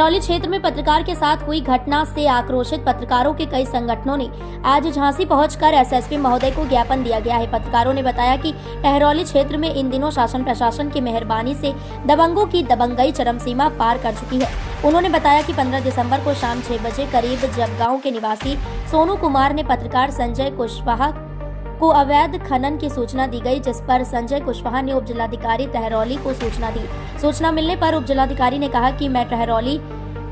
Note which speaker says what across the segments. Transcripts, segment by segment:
Speaker 1: टहरौली क्षेत्र में पत्रकार के साथ हुई घटना से आक्रोशित पत्रकारों के कई संगठनों ने आज झांसी पहुंचकर एसएसपी महोदय को ज्ञापन दिया गया है। पत्रकारों ने बताया कि टहरौली क्षेत्र में इन दिनों शासन प्रशासन की मेहरबानी से दबंगों की दबंगई चरम सीमा पार कर चुकी है। उन्होंने बताया कि 15 दिसंबर को शाम 6 बजे करीब जब गाँव के निवासी सोनू कुमार ने पत्रकार संजय कुशवाहा को अवैध खनन की सूचना दी गई, जिस पर संजय कुशवाहा ने उप जिलाधिकारी टहरौली को सूचना दी। सूचना मिलने पर उप जिलाधिकारी ने कहा कि मैं टहरौली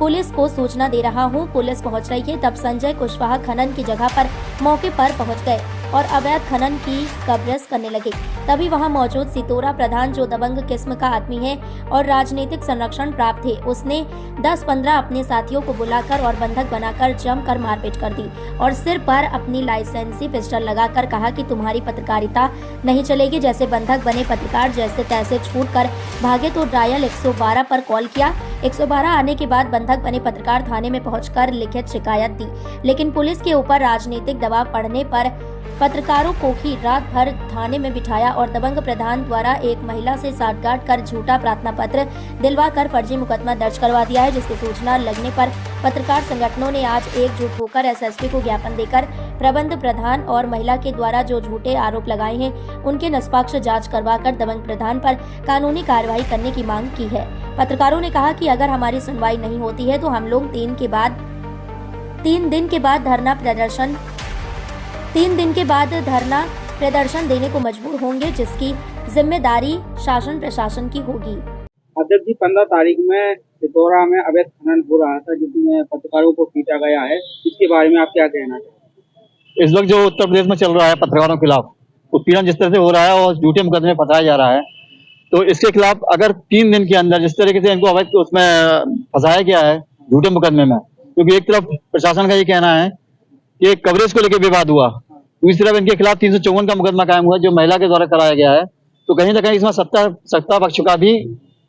Speaker 1: पुलिस को सूचना दे रहा हूं, पुलिस पहुंच रही है। तब संजय कुशवाहा खनन की जगह पर मौके पर पहुंच गए और अवैध खनन की कवरेज करने लगे। तभी वहां मौजूद सितोरा प्रधान, जो दबंग किस्म का आदमी है और राजनीतिक संरक्षण प्राप्त थे, उसने 10-15 अपने साथियों को बुलाकर और बंधक बनाकर जमकर मारपीट कर दी और सिर पर अपनी लाइसेंसी पिस्टल लगाकर कहा कि तुम्हारी पत्रकारिता नहीं चलेगी। जैसे बंधक बने पत्रकार जैसे तैसे छूट कर भागे तो डायल 112 पर कॉल किया। 112 आने के बाद बंधक बने पत्रकार थाने में पहुंचकर लिखित शिकायत दी, लेकिन पुलिस के ऊपर राजनीतिक दबाव पड़ने पर पत्रकारों को ही रात भर थाने में बिठाया और दबंग प्रधान द्वारा एक महिला से साठगांठ कर झूठा प्रार्थना पत्र दिलवाकर फर्जी मुकदमा दर्ज करवा दिया है। जिसकी सूचना लगने पर पत्रकार संगठनों ने आज एकजुट होकर एसएसपी को ज्ञापन देकर प्रबंध प्रधान और महिला के द्वारा जो झूठे आरोप लगाए हैं उनके निष्पक्ष जांच करवाकर दबंग प्रधान पर कानूनी कार्रवाई करने की मांग की है। पत्रकारों ने कहा कि अगर हमारी सुनवाई नहीं होती है तो हम लोग 3 दिन के बाद धरना प्रदर्शन देने को मजबूर होंगे, जिसकी जिम्मेदारी शासन प्रशासन की होगी।
Speaker 2: अध्यक्ष जी, 15 तारीख में सितोरा में अवैध खनन हो रहा था, जिसमें पत्रकारों को पीटा गया है। इसके बारे में आप क्या कहना चाहते हैं?
Speaker 3: इस वक्त जो उत्तर प्रदेश में चल रहा है पत्रकारों के खिलाफ उत्पीड़न जिस तरह से हो रहा है और झूठे मुकदमे फंसाया जा रहा है, तो इसके खिलाफ अगर 3 दिन के अंदर जिस तरीके से इनको अवैध उसमें फंसाया गया है झूठे मुकदमे में, क्योंकि एक तरफ प्रशासन का ये कहना है कि कवरेज को लेकर विवाद हुआ, दूसरी तरफ इनके खिलाफ 354 का मुकदमा कायम हुआ जो महिला के द्वारा कराया गया है। तो कहीं ना कहीं इसमें सत्ता पक्ष का भी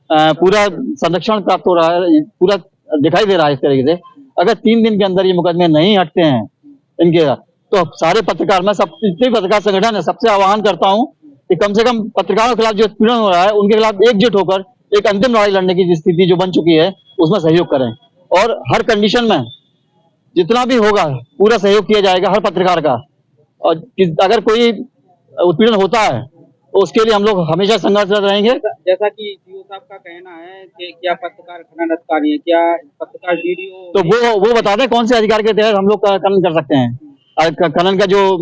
Speaker 3: पूरा संरक्षण प्राप्त हो रहा है, पूरा दिखाई दे रहा है। इस तरीके से अगर 3 दिन के अंदर ये मुकदमे नहीं हटते हैं इनके, तो सारे पत्रकार, मैं सब जितने पत्रकार संगठन है सबसे आह्वान करता हूं कि कम से कम पत्रकारों के खिलाफ जो उत्पीड़न हो रहा है उनके खिलाफ एकजुट होकर एक अंतिम लड़ाई लड़ने की स्थिति जो बन चुकी है उसमें सहयोग करें और हर कंडीशन में जितना भी होगा पूरा सहयोग किया जाएगा हर पत्रकार का। और अगर कोई उत्पीड़न होता है तो उसके लिए हम लोग हमेशा संघर्षरत रहेंगे।
Speaker 2: जैसा कि सीओ साहब का कहना है कि क्या पत्रकार खनन अधिकारी है, क्या पत्रकार वीडियो,
Speaker 3: तो वो बता दें कौन से अधिकार के तहत हम लोग खनन कर सकते हैं, खनन का जो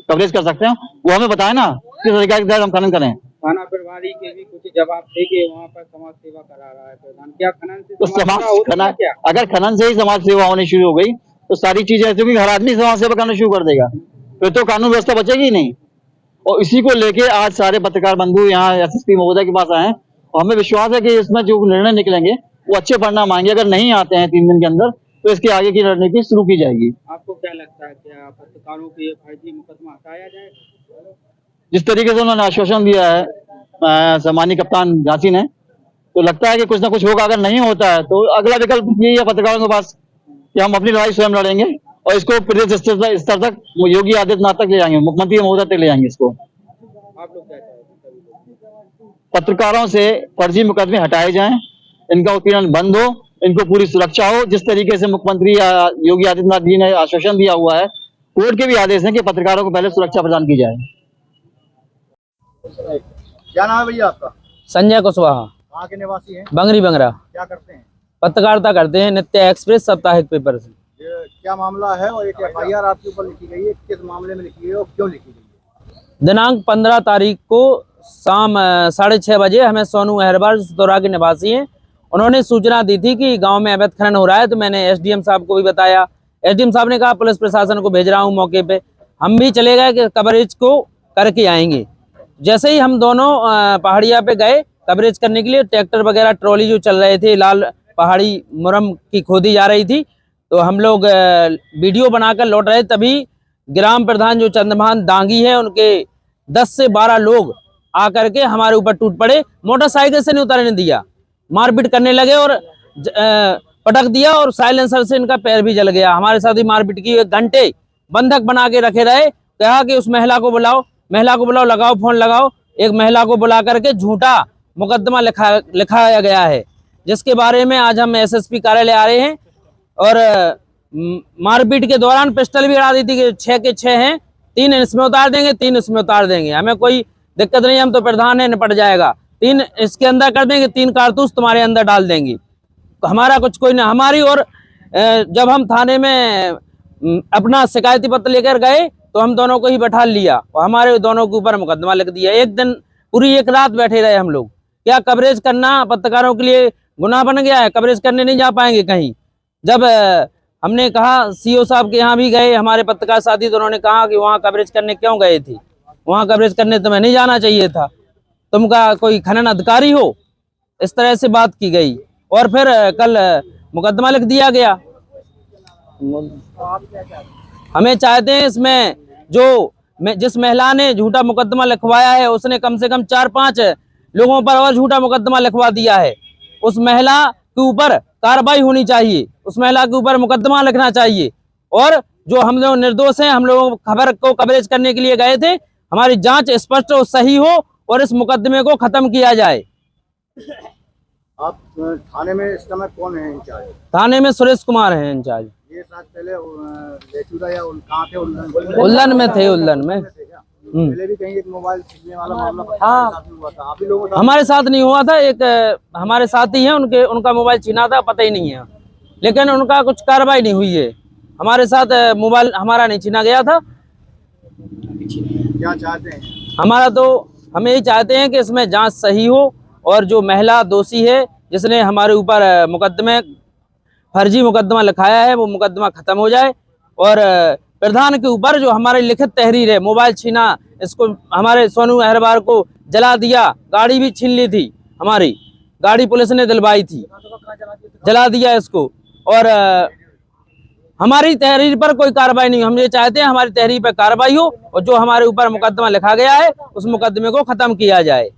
Speaker 3: कवरेज कर सकते हैं वो हमें बताए ना, किस अधिकार के तहत हम खनन करें।
Speaker 2: थाना प्रभारी के भी कुछ जवाब थे कि वहाँ पर समाज सेवा करा रहा है प्रधान, क्या खनन से
Speaker 3: तो अगर खनन से ही समाज सेवा होनी शुरू हो गई तो सारी चीजें ऐसे भी हर आदमी समाज सेवा करना शुरू कर देगा, फिर तो कानून व्यवस्था बचेगी ही नहीं। और इसी को लेके आज सारे पत्रकार बंधु यहाँ एसएसपी महोदय के पास आए और हमें विश्वास है कि इसमें जो निर्णय निकलेंगे वो अच्छे परिणाम आएंगे। अगर नहीं आते हैं 3 दिन के अंदर तो इसके आगे की रणनीति शुरू की जाएगी।
Speaker 2: आपको क्या लगता है, क्या पत्रकारों के फर्जी मुकदमा हटाया जाए?
Speaker 3: जिस तरीके से उन्होंने आश्वासन दिया है सम्मानीय कप्तान झांसी ने, तो लगता है कि कुछ ना कुछ होगा। अगर नहीं होता है तो अगला विकल्प यही है पत्रकारों के पास कि हम अपनी लड़ाई स्वयं लड़ेंगे और इसको प्रदेश स्तर तक योगी आदित्यनाथ तक ले जाएंगे, मुख्यमंत्री महोदय तक ले जाएंगे इसको।
Speaker 2: आप लोग क्या चाहते हैं?
Speaker 3: पत्रकारों से फर्जी मुकदमे हटाए जाएं, इनका उत्पीड़न बंद हो, इनको पूरी सुरक्षा हो। जिस तरीके से मुख्यमंत्री योगी आदित्यनाथ जी ने आश्वासन दिया हुआ है, कोर्ट के भी आदेश है कि पत्रकारों को पहले सुरक्षा प्रदान की जाए।
Speaker 2: क्या नाम है भैया आपका?
Speaker 4: संजय कुशवाहा।
Speaker 2: कहाँ के निवासी हैं?
Speaker 4: बंगरी बंगरा।
Speaker 2: क्या करते हैं?
Speaker 4: पत्रकारिता करते हैं, नित्य एक्सप्रेस साप्ताहिक पेपर से।
Speaker 2: क्या मामला है और एक एफआईआर आपके ऊपर लिखी गई है, किस मामले में लिखी गई है और क्यों लिखी गई है?
Speaker 4: दिनांक 15 तारीख को शाम 6:30 बजे हमें सोनू अहरवाल सितोरा के निवासी हैं, उन्होंने सूचना दी थी कि गांव में अवैध खनन हो रहा है। तो मैंने एसडीएम साहब को भी बताया, एसडीएम साहब ने कहा पुलिस प्रशासन को भेज रहा हूं मौके पे। हम भी चले गए कि कवरेज को करके आएंगे। जैसे ही हम दोनों पहाड़िया पे गए कवरेज करने के लिए, ट्रैक्टर वगैरह ट्रॉली जो चल रहे थे, लाल पहाड़ी मुरम की खोदी जा रही थी, तो हम लोग वीडियो बनाकर लौट रहे, तभी ग्राम प्रधान जो चंद्रभान दांगी है उनके 10 से 12 लोग आकर के हमारे ऊपर टूट पड़े। मोटरसाइकिल से नहीं उतारने दिया, मारपीट करने लगे और पटक दिया और साइलेंसर से इनका पैर भी जल गया। हमारे साथ ही मारपीट की, 1 घंटे बंधक बना के रखे रहे। कहा कि उस महिला को बुलाओ, लगाओ फोन लगाओ। एक महिला को बुला करके झूठा मुकदमा लिखाया गया है। जिसके बारे में आज हम एसएसपी कार्यालय आ रहे हैं। और मारपीट के दौरान पिस्टल भी अड़ा दी थी कि 6 के 6 हैं, 3 इसमें उतार देंगे, 3 इसमें उतार देंगे, हमें कोई दिक्कत नहीं, हम तो प्रधान है, निपट जाएगा, 3 इसके अंदर कर देंगे, 3 कारतूस तुम्हारे अंदर डाल देंगे, हमारा कुछ कोई नहीं। हमारी और जब हम थाने में अपना शिकायती पत्र लेकर गए तो हम दोनों को ही बैठा लिया और हमारे दोनों के ऊपर मुकदमा लिख दिया। एक दिन पूरी एक रात बैठे रहे हम लोग। क्या कवरेज करना पत्रकारों के लिए गुनाह बन गया है? कवरेज करने नहीं जा पाएंगे कहीं। जब हमने कहा सीओ साहब के यहाँ भी गए, हमारे पत्रकार साथी, तो उन्होंने कहा कि वहाँ कवरेज करने क्यों गए थे, वहाँ कवरेज करने तुम्हें नहीं जाना चाहिए था, तुमका कोई खनन अधिकारी हो, इस तरह से बात की गई। और फिर कल मुकदमा लिख दिया गया। हमें चाहते हैं इसमें जिस महिला ने झूठा मुकदमा लिखवाया है उसने कम से कम 4-5 लोगों पर और झूठा मुकदमा लिखवा दिया है। उस महिला के ऊपर कार्रवाई होनी चाहिए, उस महिला के ऊपर मुकदमा लिखना चाहिए। और जो हम लोग निर्दोष हैं, हम लोग खबर को कवरेज करने के लिए गए थे, हमारी जांच स्पष्ट और सही हो और इस मुकदमे को खत्म किया जाए।
Speaker 5: आप थाने में इस समय कौन है इंचार्ज?
Speaker 4: थाने में सुरेश कुमार हैं इंचार्ज।
Speaker 5: ये साथ पहले लेचूरा या कहाँ थे?
Speaker 4: उल्लन में थे, उल्लन में।
Speaker 5: पहले भी कहीं एक मोबाइल छीनने वाला मामला
Speaker 4: हाँ,
Speaker 5: हुआ था, आप ही लोगों का?
Speaker 4: हमारे साथ नहीं हुआ था, एक हमारे साथी हैं, उनका मोबाइल छीना था, पता ही नहीं है, लेकिन उनका कुछ कार्रवाई नहीं हुई है। हमारे साथ मोबाइल हमारा नहीं छीना गया था।
Speaker 5: क्या चाहते हैं?
Speaker 4: हमारा तो हम यही चाहते हैं कि इसमें जांच सही हो और जो महिला दोषी है जिसने हमारे ऊपर फर्जी मुकदमा लिखाया है वो मुकदमा खत्म हो जाए। और प्रधान के ऊपर जो हमारी लिखित तहरीर है, मोबाइल छीना, इसको हमारे सोनू अहरबार को जला दिया, गाड़ी भी छीन ली थी, हमारी गाड़ी पुलिस ने दिलवाई थी, जला दिया इसको। और हमारी तहरीर पर कोई कार्रवाई नहीं। हम ये चाहते हैं हमारी तहरीर पर कार्रवाई हो और जो हमारे ऊपर मुकदमा लिखा गया है उस मुकदमे को खत्म किया जाए।